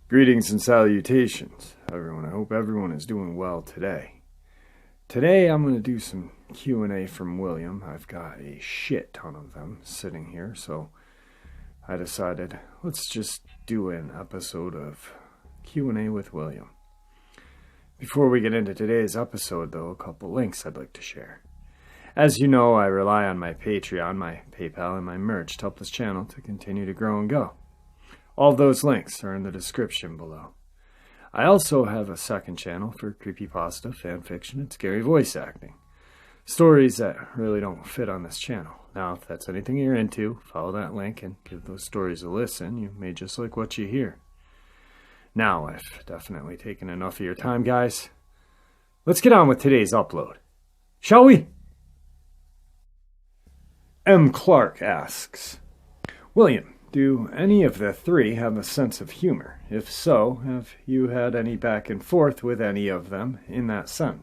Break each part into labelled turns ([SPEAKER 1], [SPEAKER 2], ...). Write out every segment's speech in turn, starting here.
[SPEAKER 1] Greetings and salutations, everyone. I hope everyone is doing well today. Today I'm going to do some Q&A from William. I've got a shit ton of them sitting here, so I decided let's just do an episode of Q&A with William. Before we get into today's episode, though, a couple links I'd like to share. As you know, I rely on my Patreon, my PayPal, and my merch to help this channel to continue to grow and go. All those links are in the description below. I also have a second channel for creepypasta, fanfiction, and scary voice acting. Stories that really don't fit on this channel. Now, if that's anything you're into, follow that link and give those stories a listen. You may just like what you hear. Now, I've definitely taken enough of your time, guys. Let's get on with today's upload. Shall we? M. Clark asks, William, do any of the three have a sense of humor? If so, have you had any back and forth with any of them in that sense?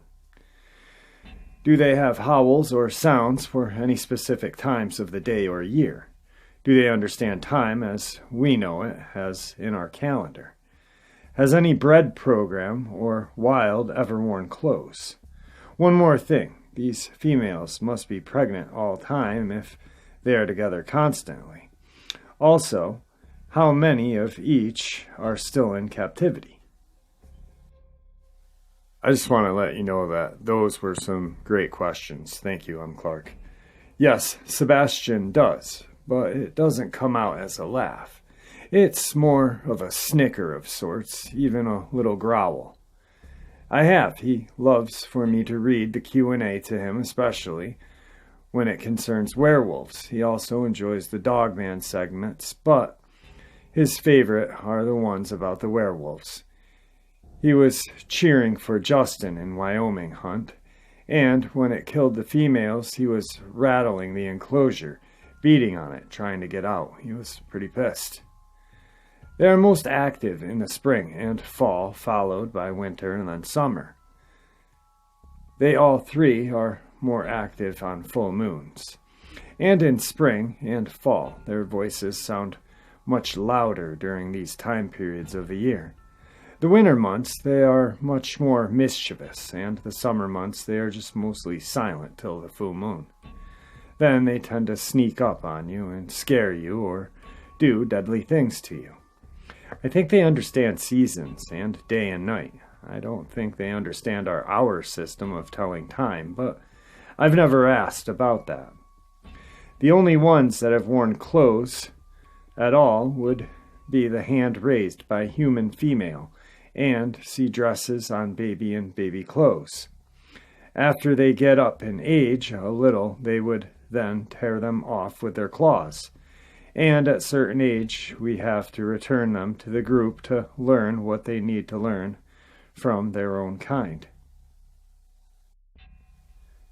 [SPEAKER 1] Do they have howls or sounds for any specific times of the day or year? Do they understand time as we know it, as in our calendar? Has any bred program or wild ever worn clothes? One more thing, these females must be pregnant all time if they are together constantly. Also, how many of each are still in captivity? I just want to let you know that those were some great questions. Thank you, M. Clark. Yes, Sebastian does, but it doesn't come out as a laugh. It's more of a snicker of sorts, even a little growl. He loves for me to read the Q&A to him, especially when it concerns werewolves. He also enjoys the Dogman segments, but his favorite are the ones about the werewolves. He was cheering for Justin in Wyoming hunt, and when it killed the females, he was rattling the enclosure, beating on it, trying to get out. He was pretty pissed. They are most active in the spring and fall, followed by winter and then summer. They all three are more active on full moons. And in spring and fall, their voices sound much louder during these time periods of the year. The winter months, they are much more mischievous, and the summer months, they are just mostly silent till the full moon. Then they tend to sneak up on you and scare you or do deadly things to you. I think they understand seasons and day and night. I don't think they understand our hour system of telling time, but I've never asked about that. The only ones that have worn clothes at all would be the hand raised by human female and see dresses on baby and baby clothes. After they get up in age a little, they would then tear them off with their claws. And at certain age, we have to return them to the group to learn what they need to learn from their own kind.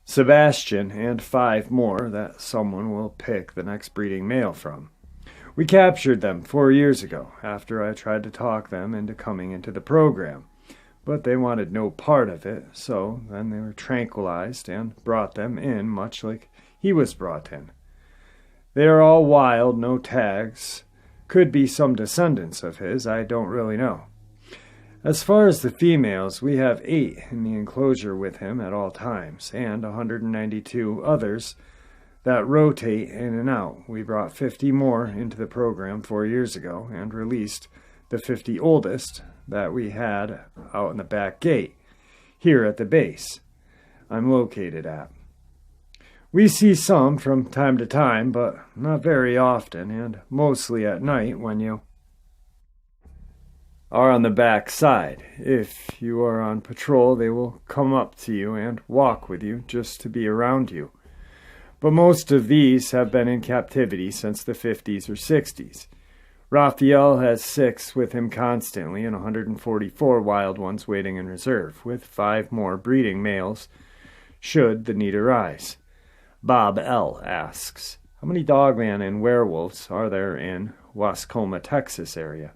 [SPEAKER 1] Sebastian and 5 more that someone will pick the next breeding male from. We captured them 4 years ago after I tried to talk them into coming into the program, but they wanted no part of it, so then they were tranquilized and brought them in much like he was brought in. They are all wild, no tags. Could be some descendants of his, I don't really know. As far as the females, we have 8 in the enclosure with him at all times, and 192 others that rotate in and out. We brought 50 more into the program 4 years ago, and released the 50 oldest that we had out in the back gate, here at the base I'm located at. We see some from time to time, but not very often, and mostly at night when you are on the back side. If you are on patrol, they will come up to you and walk with you just to be around you. But most of these have been in captivity since the 50s or 60s. Raphael has 6 with him constantly and 144 wild ones waiting in reserve, with 5 more breeding males should the need arise. Bob L. asks, how many Dogman and werewolves are there in Wascoma, Texas area?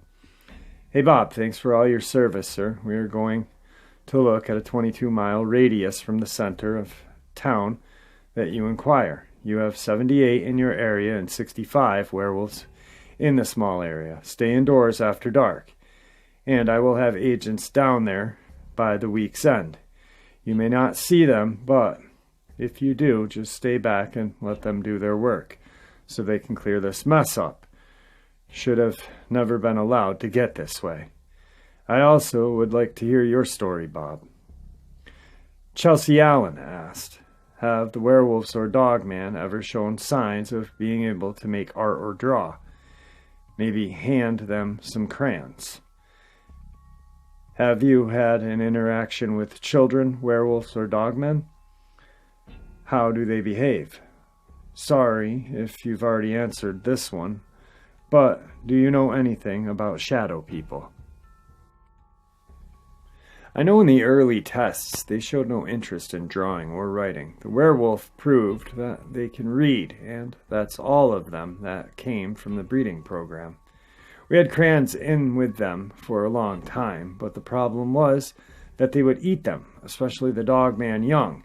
[SPEAKER 1] Hey Bob, thanks for all your service, sir. We are going to look at a 22-mile radius from the center of town that you inquire. You have 78 in your area and 65 werewolves in the small area. Stay indoors after dark, and I will have agents down there by the week's end. You may not see them, but if you do, just stay back and let them do their work so they can clear this mess up. Should have never been allowed to get this way. I also would like to hear your story, Bob. Chelsea Allen asked, have the werewolves or Dogman ever shown signs of being able to make art or draw? Maybe hand them some crayons. Have you had an interaction with children, werewolves, or dogmen? How do they behave? Sorry if you've already answered this one, but do you know anything about shadow people? I know in the early tests they showed no interest in drawing or writing. The werewolf proved that they can read, and that's all of them that came from the breeding program. We had crayons in with them for a long time, but the problem was that they would eat them, especially the Dogman young,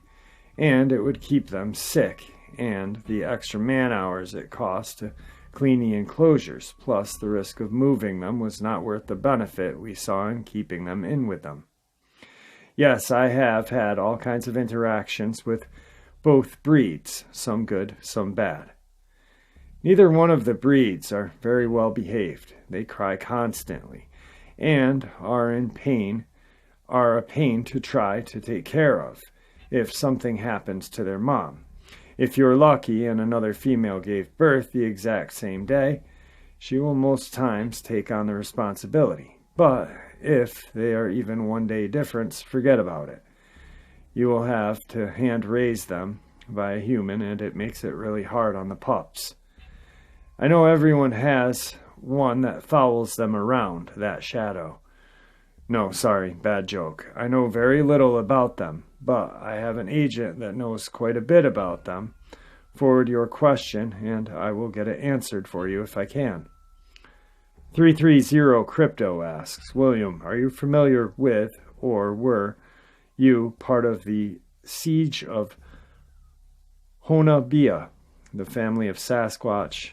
[SPEAKER 1] and it would keep them sick, and the extra man-hours it cost to clean the enclosures, plus the risk of moving them was not worth the benefit we saw in keeping them in with them. Yes, I have had all kinds of interactions with both breeds, some good, some bad. Neither one of the breeds are very well behaved. They cry constantly and are a pain to try to take care of if something happens to their mom. If you're lucky and another female gave birth the exact same day, she will most times take on the responsibility. But if they are even one day difference, forget about it. You will have to hand raise them by a human, and it makes it really hard on the pups. I know everyone has one that follows them around, that shadow. No, sorry, bad joke. I know very little about them, but I have an agent that knows quite a bit about them. Forward your question, and I will get it answered for you if I can. 330 Crypto asks, William, are you familiar with, or were you part of the siege of Honabia, the family of Sasquatch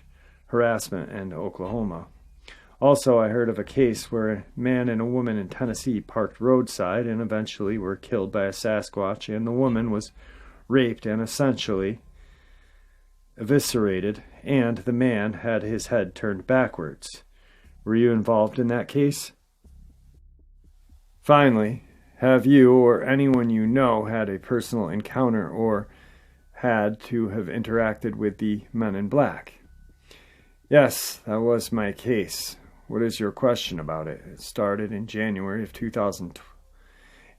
[SPEAKER 1] harassment in Oklahoma? Also, I heard of a case where a man and a woman in Tennessee parked roadside and eventually were killed by a Sasquatch, and the woman was raped and essentially eviscerated, and the man had his head turned backwards. Were you involved in that case? Finally, have you or anyone you know had a personal encounter or had to have interacted with the Men in Black? Yes, that was my case. What is your question about it? It started in January of 2000.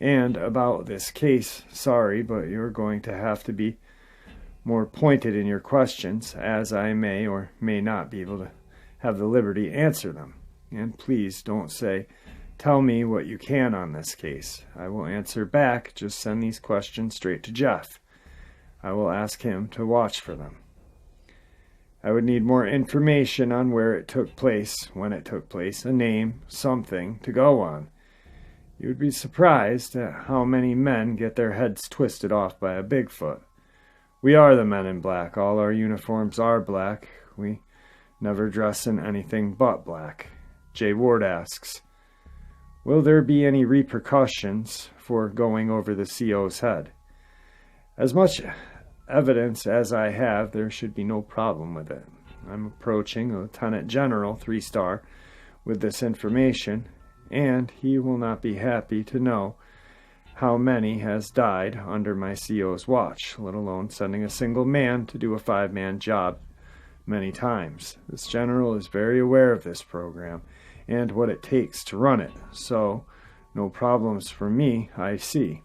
[SPEAKER 1] And about this case, sorry, but you're going to have to be more pointed in your questions, as I may or may not be able to have the liberty to answer them. And please don't say, tell me what you can on this case. I will answer back, just send these questions straight to Jeff. I will ask him to watch for them. I would need more information on where it took place, when it took place, a name, something to go on. You would be surprised at how many men get their heads twisted off by a Bigfoot. We are the Men in Black. All our uniforms are black. We never dress in anything but black. Jay Ward asks, will there be any repercussions for going over the CO's head? As much evidence as I have, there should be no problem with it. I'm approaching a Lieutenant General, 3-star, with this information, and he will not be happy to know how many has died under my CO's watch, let alone sending a single man to do a 5-man job many times. This general is very aware of this program and what it takes to run it, so no problems for me, I see.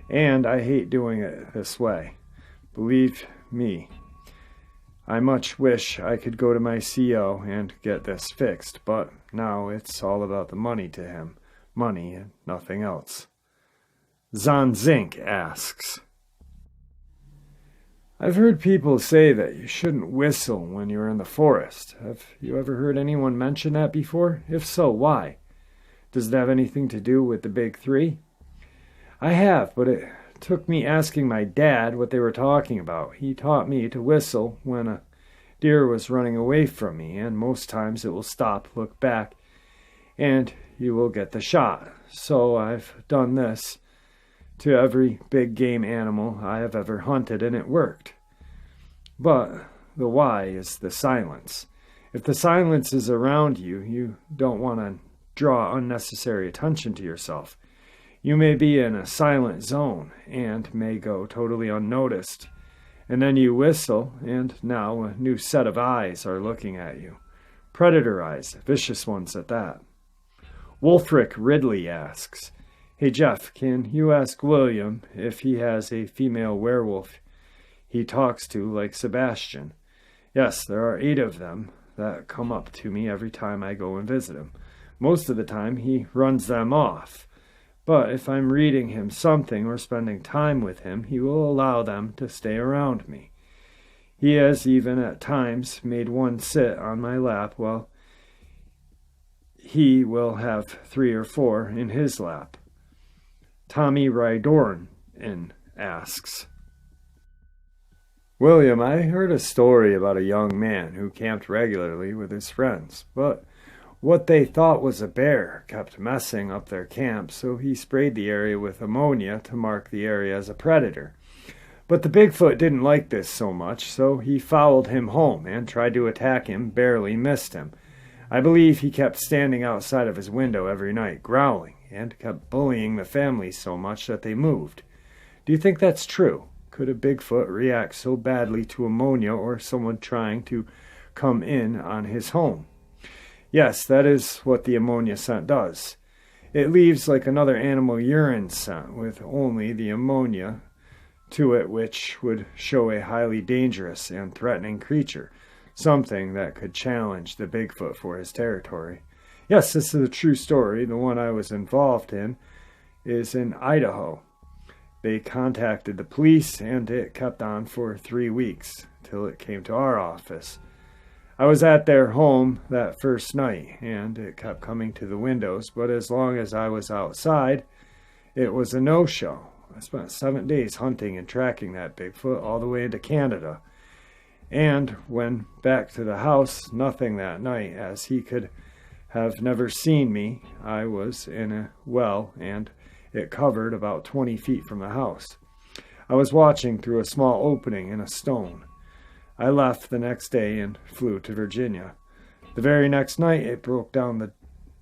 [SPEAKER 1] And I hate doing it this way. Believe me, I much wish I could go to my CO and get this fixed, but now it's all about the money to him. Money and nothing else. Zonzink asks, I've heard people say that you shouldn't whistle when you're in the forest. Have you ever heard anyone mention that before? If so, why? Does it have anything to do with the big three? I have, but it took me asking my dad what they were talking about. He taught me to whistle when a deer was running away from me, and most times it will stop, look back, and you will get the shot. So I've done this to every big game animal I have ever hunted, and it worked. But the why is the silence. If the silence is around you, you don't want to draw unnecessary attention to yourself. You may be in a silent zone and may go totally unnoticed. And then you whistle, and now a new set of eyes are looking at you. Predator eyes, vicious ones at that. Wolfric Ridley asks, "Hey Jeff, can you ask William if he has a female werewolf he talks to like Sebastian?" Yes, there are 8 of them that come up to me every time I go and visit him. Most of the time he runs them off. But if I'm reading him something or spending time with him, he will allow them to stay around me. He has even at times made one sit on my lap while he will have 3 or 4 in his lap. Tommy Rydorn asks, "William, I heard a story about a young man who camped regularly with his friends, but what they thought was a bear kept messing up their camp, so he sprayed the area with ammonia to mark the area as a predator. But the Bigfoot didn't like this so much, so he followed him home and tried to attack him, barely missed him. I believe he kept standing outside of his window every night, growling, and kept bullying the family so much that they moved. Do you think that's true? Could a Bigfoot react so badly to ammonia or someone trying to come in on his home?" Yes, that is what the ammonia scent does. It leaves like another animal urine scent with only the ammonia to it, which would show a highly dangerous and threatening creature, something that could challenge the Bigfoot for his territory. Yes, this is a true story. The one I was involved in is in Idaho. They contacted the police, and it kept on for 3 weeks, till it came to our office. I was at their home that first night, and it kept coming to the windows, but as long as I was outside, it was a no-show. I spent 7 days hunting and tracking that Bigfoot all the way into Canada. And when back to the house, nothing that night, as he could have never seen me. I was in a well, and it covered about 20 feet from the house. I was watching through a small opening in a stone. I left the next day and flew to Virginia. The very next night, it broke down the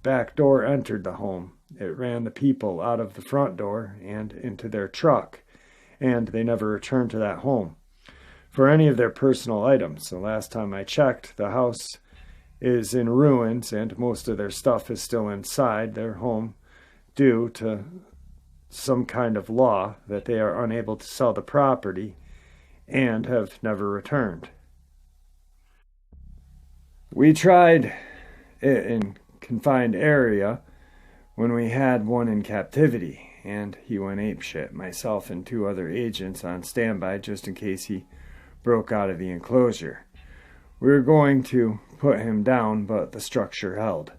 [SPEAKER 1] back door, entered the home. It ran the people out of the front door and into their truck, and they never returned to that home for any of their personal items. The last time I checked, the house is in ruins, and most of their stuff is still inside their home due to some kind of law that they are unable to sell the property and have never returned. We tried it in confined area when we had one in captivity, and he went apeshit. Myself and 2 other agents on standby just in case he broke out of the enclosure. We were going to put him down, but the structure held.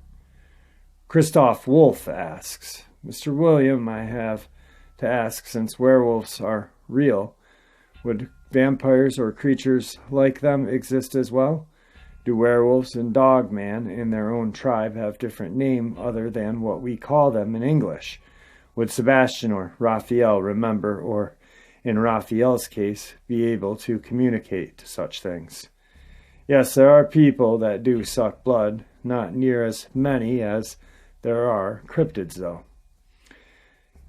[SPEAKER 1] Christoph Wolf asks, "Mr. William, I have to ask, since werewolves are real, would vampires or creatures like them exist as well? Do werewolves and Dogman in their own tribe have different name other than what we call them in English? Would Sebastian or Raphael remember, or in Raphael's case, be able to communicate to such things?" Yes, there are people that do suck blood, not near as many as there are cryptids, though.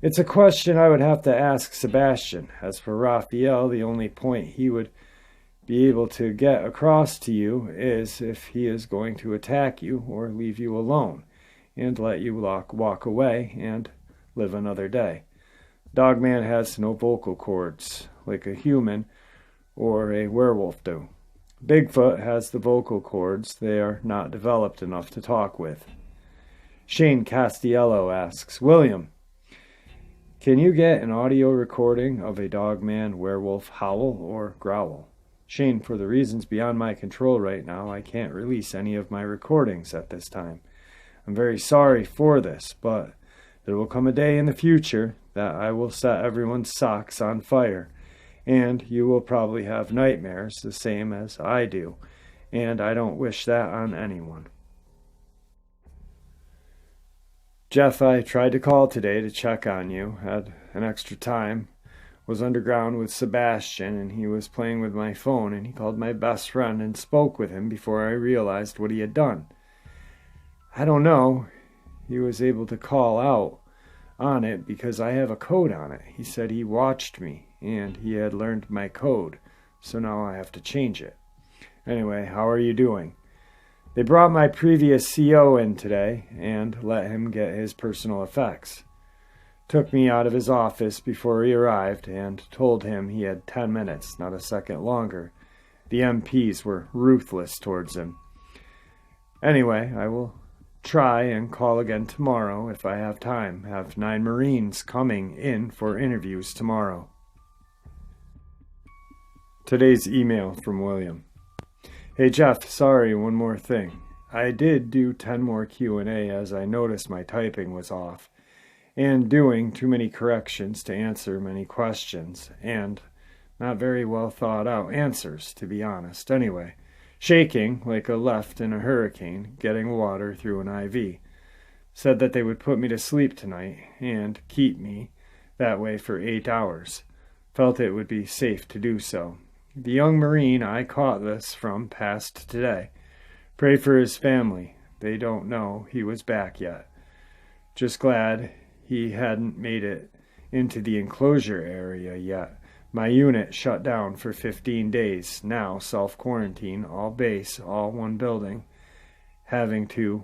[SPEAKER 1] It's a question I would have to ask Sebastian. As for Raphael, the only point he would be able to get across to you is if he is going to attack you or leave you alone and let you walk away and live another day. Dogman has no vocal cords like a human or a werewolf do. Bigfoot has the vocal cords. They are not developed enough to talk with. Shane Castiello asks, "William, can you get an audio recording of a Dogman werewolf howl or growl?" Shane, for the reasons beyond my control right now, I can't release any of my recordings at this time. I'm very sorry for this, but There will come a day in the future that I will set everyone's socks on fire, and you will probably have nightmares the same as I do, and I don't wish that on anyone. Jeff, I tried to call today to check on you, had an extra time, was underground with Sebastian, and he was playing with my phone, and he called my best friend and spoke with him before I realized what he had done. I don't know. He was able to call out on it because I have a code on it. He said he watched me, and he had learned my code, so now I have to change it. Anyway, how are you doing? They brought my previous CO in today and let him get his personal effects. Took me out of his office before he arrived and told him he had 10 minutes, not a second longer. The MPs were ruthless towards him. Anyway, I will try and call again tomorrow if I have time. Have 9 Marines coming in for interviews tomorrow. Today's email from William. Hey Jeff, sorry, one more thing. I did do 10 more Q&A as I noticed my typing was off, and doing too many corrections to answer many questions, and not very well thought out answers, to be honest. Anyway, shaking like a left in a hurricane, getting water through an IV. Said that they would put me to sleep tonight and keep me that way for 8 hours. Felt it would be safe to do so. The young Marine I caught this from passed today. Pray for his family. They don't know he was back yet. Just glad he hadn't made it into the enclosure area yet. My unit shut down for 15 days. Now self-quarantine, all base, all one building. Having to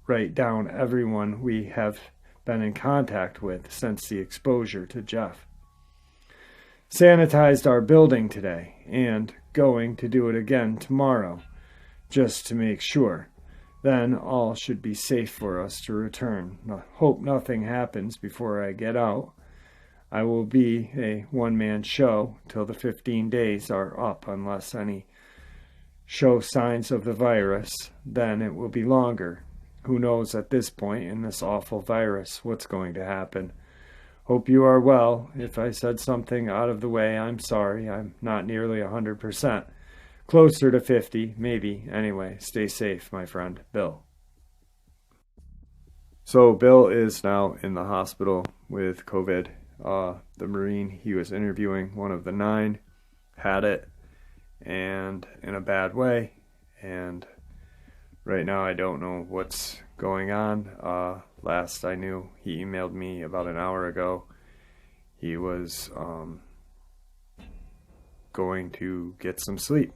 [SPEAKER 1] write down everyone we have been in contact with since the exposure to Jeff. Sanitized our building today and going to do it again tomorrow, just to make sure. Then all should be safe for us to return. Hope nothing happens before I get out. I will be a one-man show till the 15 days are up unless any show signs of the virus. Then it will be longer. Who knows at this point in this awful virus what's going to happen. Hope you are well. If I said something out of the way, I'm sorry. I'm not nearly 100%. Closer to 50, maybe. Anyway, stay safe, my friend, Bill. So Bill is now in the hospital with COVID. The Marine he was interviewing, one of the 9, had it, and in a bad way. And right now I don't know what's going on. Last I knew, he emailed me about an hour ago. He was going to get some sleep.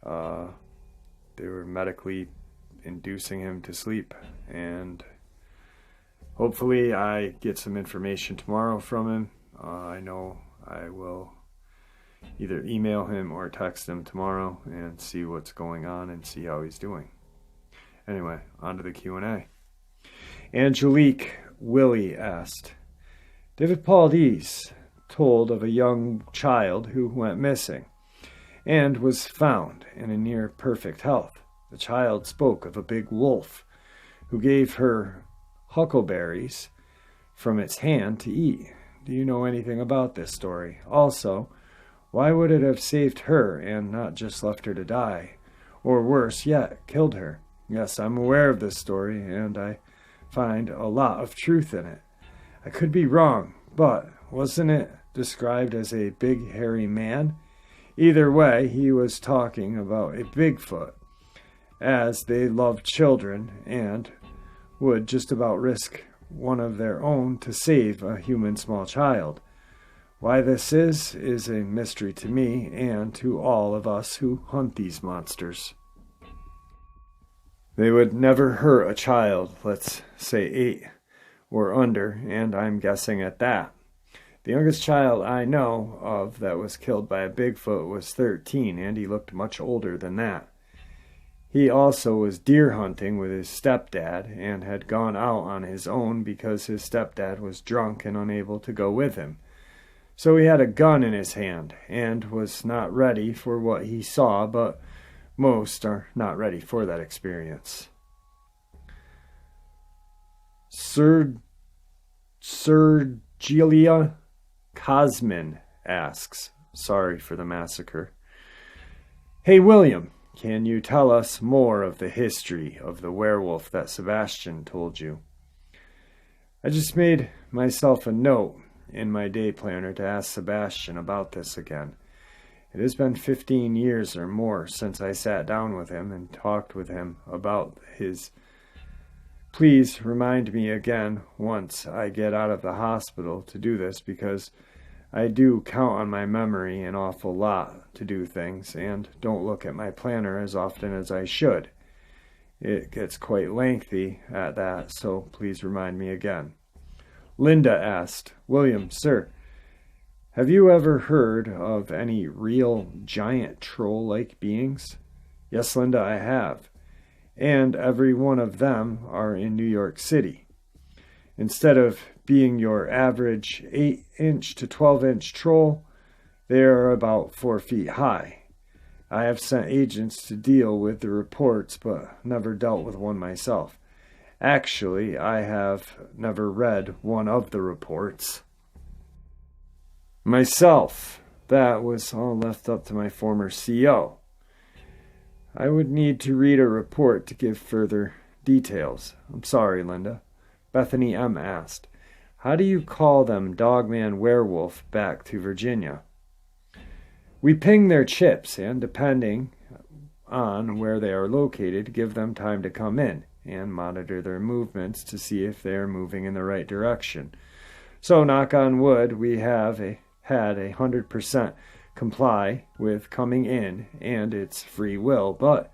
[SPEAKER 1] They were medically inducing him to sleep, and hopefully I get some information tomorrow from him. I know I will either email him or text him tomorrow and see what's going on and see how he's doing. Anyway, on to the Q&A. Angelique Willie asked, David Paul Dees told of a young child who went missing and was found in a near perfect health. The child spoke of a big wolf who gave her huckleberries from its hand to eat. Do you know anything about this story? Also, why would it have saved her and not just left her to die? Or worse yet, killed her? Yes, I'm aware of this story, and I find a lot of truth in it. I could be wrong, but wasn't it described as a big hairy man? Either way, he was talking about a Bigfoot, as they loved children and would just about risk one of their own to save a human small child. Why this is a mystery to me and to all of us who hunt these monsters. They would never hurt a child, let's say 8 or under, and I'm guessing at that. The youngest child I know of that was killed by a Bigfoot was 13, and he looked much older than that. He also was deer hunting with his stepdad and had gone out on his own because his stepdad was drunk and unable to go with him. So he had a gun in his hand and was not ready for what he saw, but most are not ready for that experience. Sergelia Cosmin asks, sorry for the massacre. Hey William, can you tell us more of the history of the werewolf that Sebastian told you? I just made myself a note in my day planner to ask Sebastian about this again. It has been 15 years or more since I sat down with him and talked with him about his. Please remind me again once I get out of the hospital to do this, because I do count on my memory an awful lot to do things and don't look at my planner as often as I should. It gets quite lengthy at that, so please remind me again. Linda asked, William, sir, have you ever heard of any real giant troll-like beings? Yes, Linda, I have. And every one of them are in New York City. Instead of being your average 8-inch to 12-inch troll, they are about 4 feet high. I have sent agents to deal with the reports, but never dealt with one myself. Actually, I have never read one of the reports myself. That was all left up to my former CO. I would need to read a report to give further details. I'm sorry, Linda. Bethany M. asked, how do you call them Dogman Werewolf back to Virginia? We ping their chips and, depending on where they are located, give them time to come in and monitor their movements to see if they are moving in the right direction. So, knock on wood, we have had 100% comply with coming in, and it's free will, but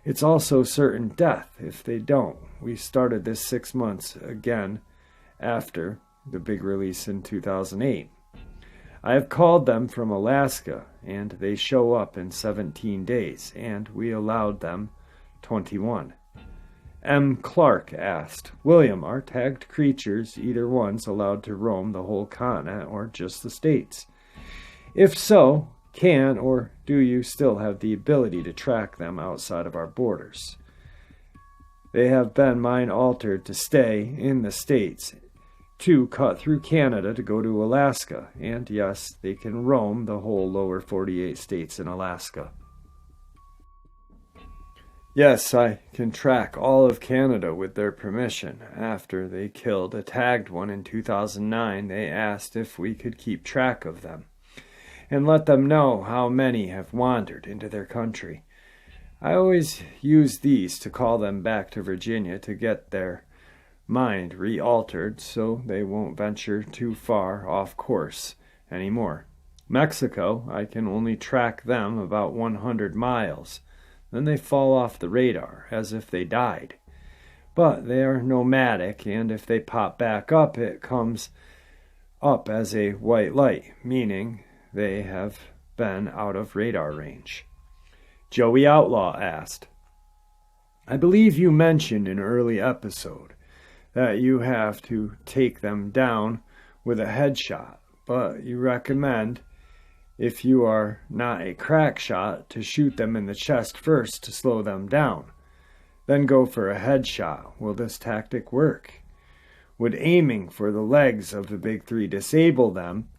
[SPEAKER 1] it's also certain death if they don't. We started this 6 months again after the big release in 2008. I have called them from Alaska, and they show up in 17 days, and we allowed them 21. M. Clark asked, William, are tagged creatures either ones allowed to roam the whole continent or just the states? If so, can or do you still have the ability to track them outside of our borders? They have been mind-altered to stay in the states, to cut through Canada to go to Alaska, and yes, they can roam the whole lower 48 states in Alaska. Yes, I can track all of Canada with their permission. After they killed a tagged one in 2009, they asked if we could keep track of them and let them know how many have wandered into their country. I always use these to call them back to Virginia to get their mind re-altered so they won't venture too far off course anymore. Mexico, I can only track them about 100 miles. Then they fall off the radar, as if they died. But they are nomadic, and if they pop back up, it comes up as a white light, meaning they have been out of radar range. Joey Outlaw asked, I believe you mentioned in an early episode that you have to take them down with a headshot, but you recommend, if you are not a crack shot, to shoot them in the chest first to slow them down, then go for a headshot. Will this tactic work? Would aiming for the legs of the big three disable them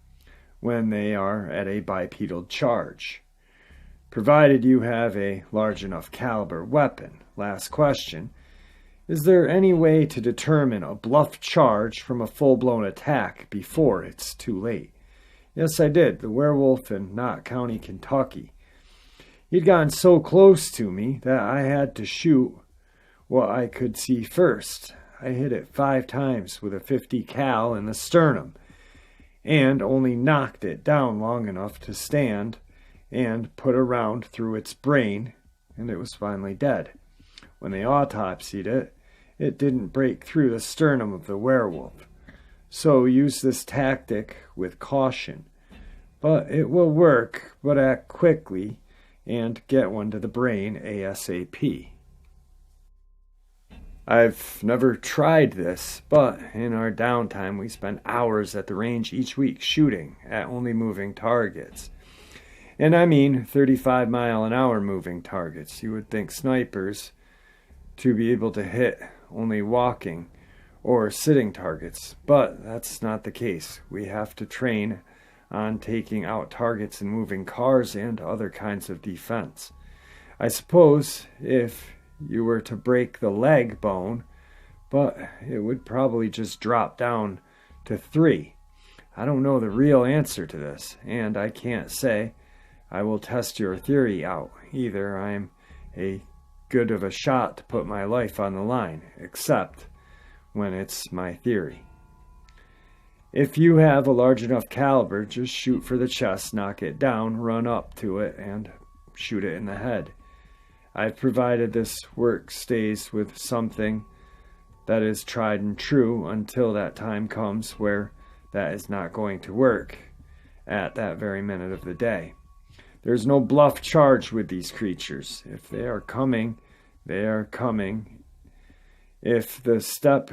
[SPEAKER 1] when they are at a bipedal charge? Provided you have a large enough caliber weapon. Last question. Is there any way to determine a bluff charge from a full-blown attack before it's too late? Yes, I did. The werewolf in Knott County, Kentucky. He'd gotten so close to me that I had to shoot what I could see first. I hit it 5 times with a .50 cal in the sternum, and only knocked it down long enough to stand and put a round through its brain, and it was finally dead. When they autopsied it, it didn't break through the sternum of the werewolf. So use this tactic with caution. But it will work, but act quickly and get one to the brain ASAP. I've never tried this, but in our downtime we spend hours at the range each week shooting at only moving targets. And I mean 35-mile-an-hour moving targets. You would think snipers, to be able to hit only walking or sitting targets, but that's not the case. We have to train on taking out targets and moving cars and other kinds of defense. I suppose if you were to break the leg bone, but it would probably just drop down to 3. I don't know the real answer to this, and I can't say I will test your theory out either. I'm a good of a shot to put my life on the line, except when it's my theory. If you have a large enough caliber, just shoot for the chest, knock it down, run up to it, and shoot it in the head. I've provided this work stays with something that is tried and true until that time comes where that is not going to work at that very minute of the day. There's no bluff charge with these creatures. If they are coming, they are coming. If the step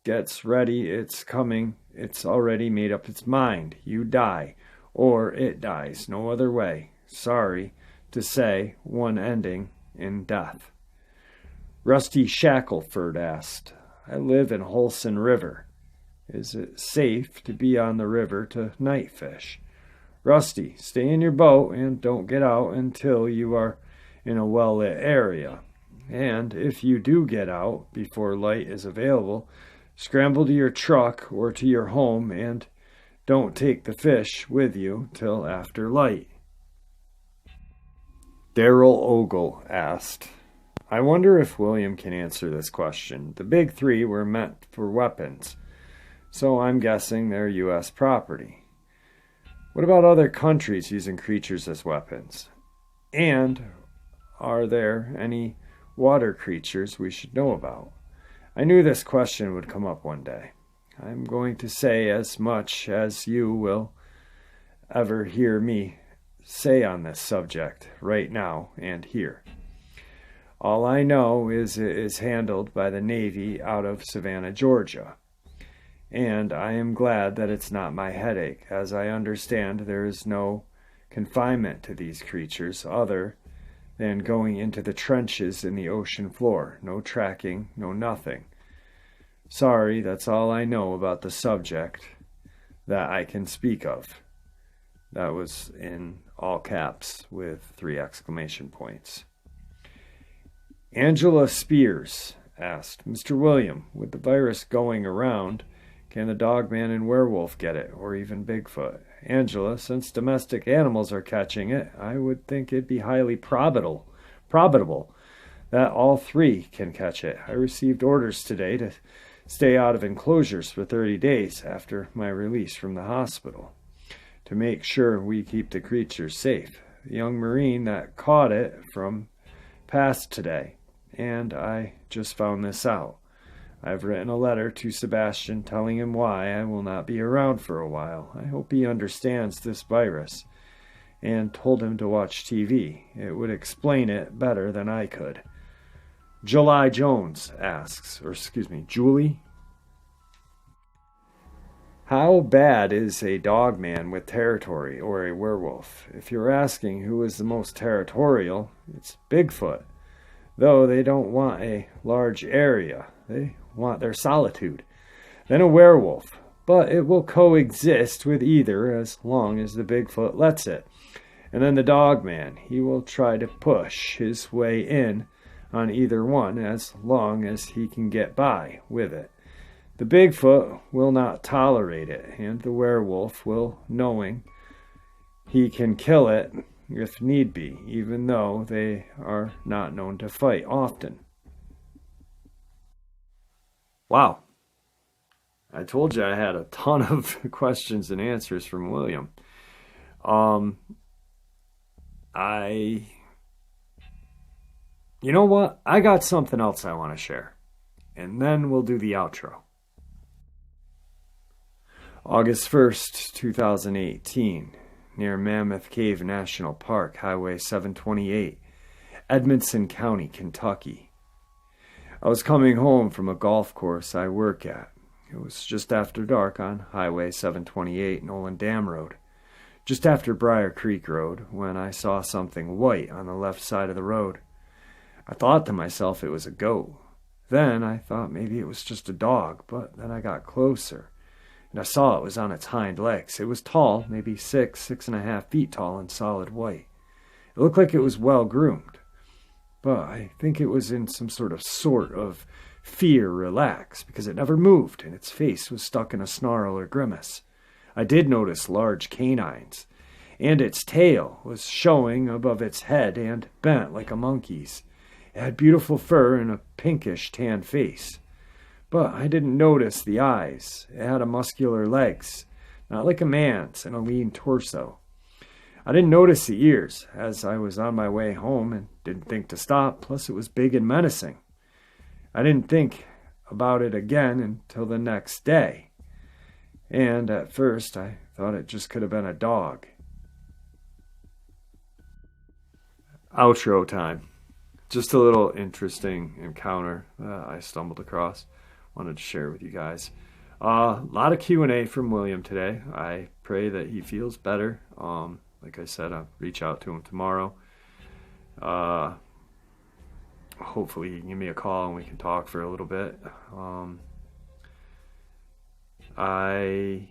[SPEAKER 1] gets ready, it's coming. It's already made up its mind. You die, or it dies. No other way. Sorry to say, one ending in death. Rusty Shackleford asked, I live in Holson River. Is it safe to be on the river to night fish? Rusty, stay in your boat and don't get out until you are in a well-lit area. And if you do get out before light is available, scramble to your truck or to your home and don't take the fish with you till after light. Daryl Ogle asked, I wonder if William can answer this question. The big 3 were meant for weapons, so I'm guessing they're U.S. property. What about other countries using creatures as weapons? And are there any water creatures we should know about? I knew this question would come up one day. I'm going to say as much as you will ever hear me say on this subject right now and here. All I know is it is handled by the Navy out of Savannah, Georgia. And I am glad that it's not my headache. As I understand, there is no confinement to these creatures other than going into the trenches in the ocean floor. No tracking, no nothing. Sorry, that's all I know about the subject that I can speak of. That was in all caps with 3 exclamation points. Angela Spears asked, Mr. William, with the virus going around, can the Dogman and Werewolf get it, or even Bigfoot? Angela, since domestic animals are catching it, I would think it'd be highly probable that all 3 can catch it. I received orders today to stay out of enclosures for 30 days after my release from the hospital to make sure we keep the creatures safe. The young Marine that caught it from passed today, and I just found this out. I've written a letter to Sebastian telling him why I will not be around for a while. I hope he understands this virus, and told him to watch TV. It would explain it better than I could. Julie Jones asks, Julie? How bad is a Dogman with Territory or a werewolf? If you're asking who is the most territorial, it's Bigfoot. Though they don't want a large area. They want their solitude. Then a werewolf. But it will coexist with either as long as the Bigfoot lets it. And then the Dogman. He will try to push his way in on either one as long as he can get by with it. The Bigfoot will not tolerate it, and the werewolf will, knowing he can kill it if need be, even though they are not known to fight often. Wow. I told you I had a ton of questions and answers from William. You know what? I got something else I want to share. And then we'll do the outro. August 1st, 2018, near Mammoth Cave National Park, Highway 728, Edmonson County, Kentucky. I was coming home from a golf course I work at. It was just after dark on Highway 728, Nolan Dam Road, just after Briar Creek Road, when I saw something white on the left side of the road. I thought to myself it was a goat. Then I thought maybe it was just a dog, but then I got closer, and I saw it was on its hind legs. It was tall, maybe 6.5 feet tall, and solid white. It looked like it was well groomed, but I think it was in some sort of fear relax, because it never moved, and its face was stuck in a snarl or grimace. I did notice large canines, and its tail was showing above its head and bent like a monkey's. It had beautiful fur and a pinkish tan face. But I didn't notice the eyes. It had a muscular legs, not like a man's, and a lean torso. I didn't notice the ears, as I was on my way home and didn't think to stop, plus it was big and menacing. I didn't think about it again until the next day. And at first I thought it just could have been a dog. Outro time. Just a little interesting encounter I stumbled across. Wanted to share with you guys. A lot of Q&A from William today. I pray that he feels better. Like I said, I'll reach out to him tomorrow. Hopefully he can give me a call and we can talk for a little bit. I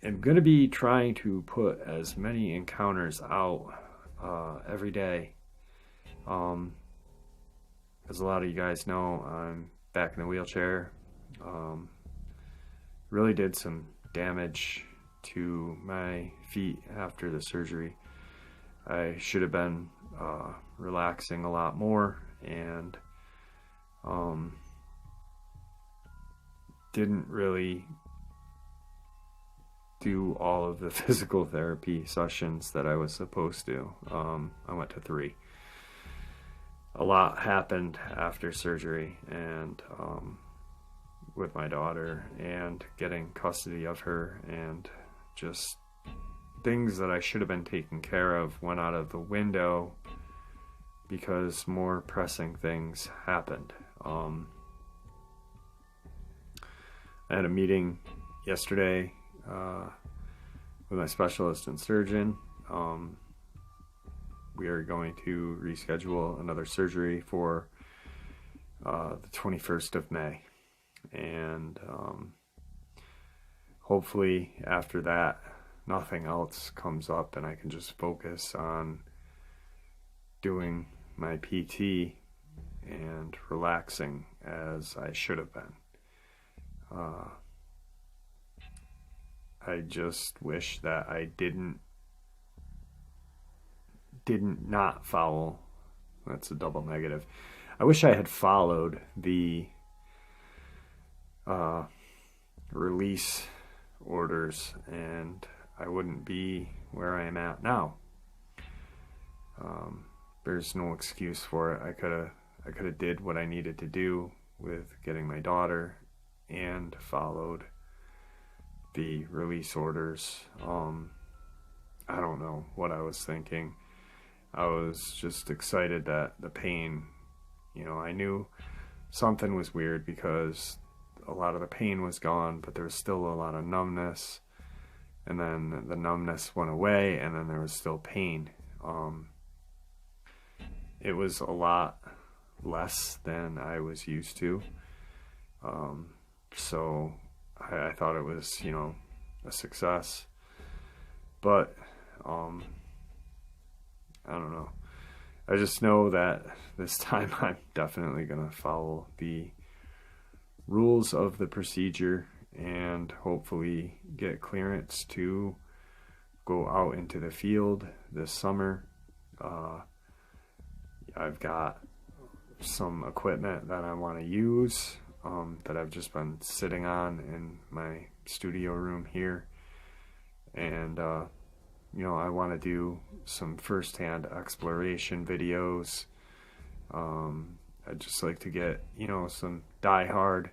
[SPEAKER 1] am going to be trying to put as many encounters out every day. As a lot of you guys know, I'm back in the wheelchair. Really did some damage to my feet after the surgery. I should have been relaxing a lot more, and didn't really do all of the physical therapy sessions that I was supposed to. I went to 3. A lot happened after surgery, and with my daughter and getting custody of her, and just things that I should have been taking care of went out of the window because more pressing things happened. I had a meeting yesterday with my specialist and surgeon. We are going to reschedule another surgery for the 21st of May. And hopefully after that, nothing else comes up and I can just focus on doing my PT and relaxing as I should have been. I just wish that I didn't not follow. That's a double negative. I wish I had followed the release orders, and I wouldn't be where I am at now. There's no excuse for it. I could have did what I needed to do with getting my daughter and followed the release orders. I don't know what I was thinking. I was just excited that the pain, I knew something was weird because a lot of the pain was gone, but there was still a lot of numbness, and then the numbness went away, and then there was still pain. It was a lot less than I was used to. So I thought it was, a success, but I don't know. I just know that this time I'm definitely going to follow the rules of the procedure and hopefully get clearance to go out into the field this summer. I've got some equipment that I want to use that I've just been sitting on in my studio room here, and I want to do some first-hand exploration videos. I'd just like to get, some die-hard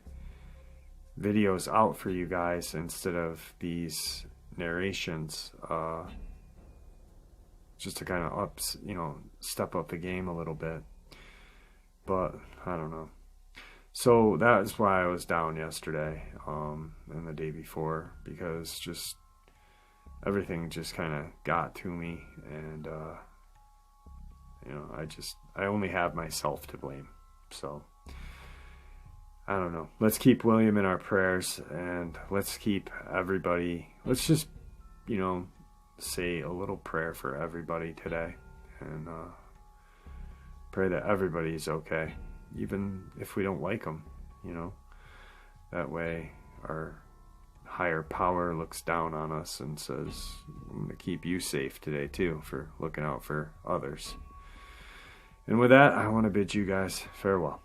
[SPEAKER 1] videos out for you guys instead of these narrations, just to kind of step up the game a little bit. But I don't know. So that's why I was down yesterday and the day before, because just everything just kind of got to me, and I only have myself to blame. So I don't know. Let's keep William in our prayers, and let's keep everybody, let's just, say a little prayer for everybody today, and pray that everybody's okay, even if we don't like them, That way our higher power looks down on us and says, I'm going to keep you safe today too, for looking out for others. And with that, I want to bid you guys farewell.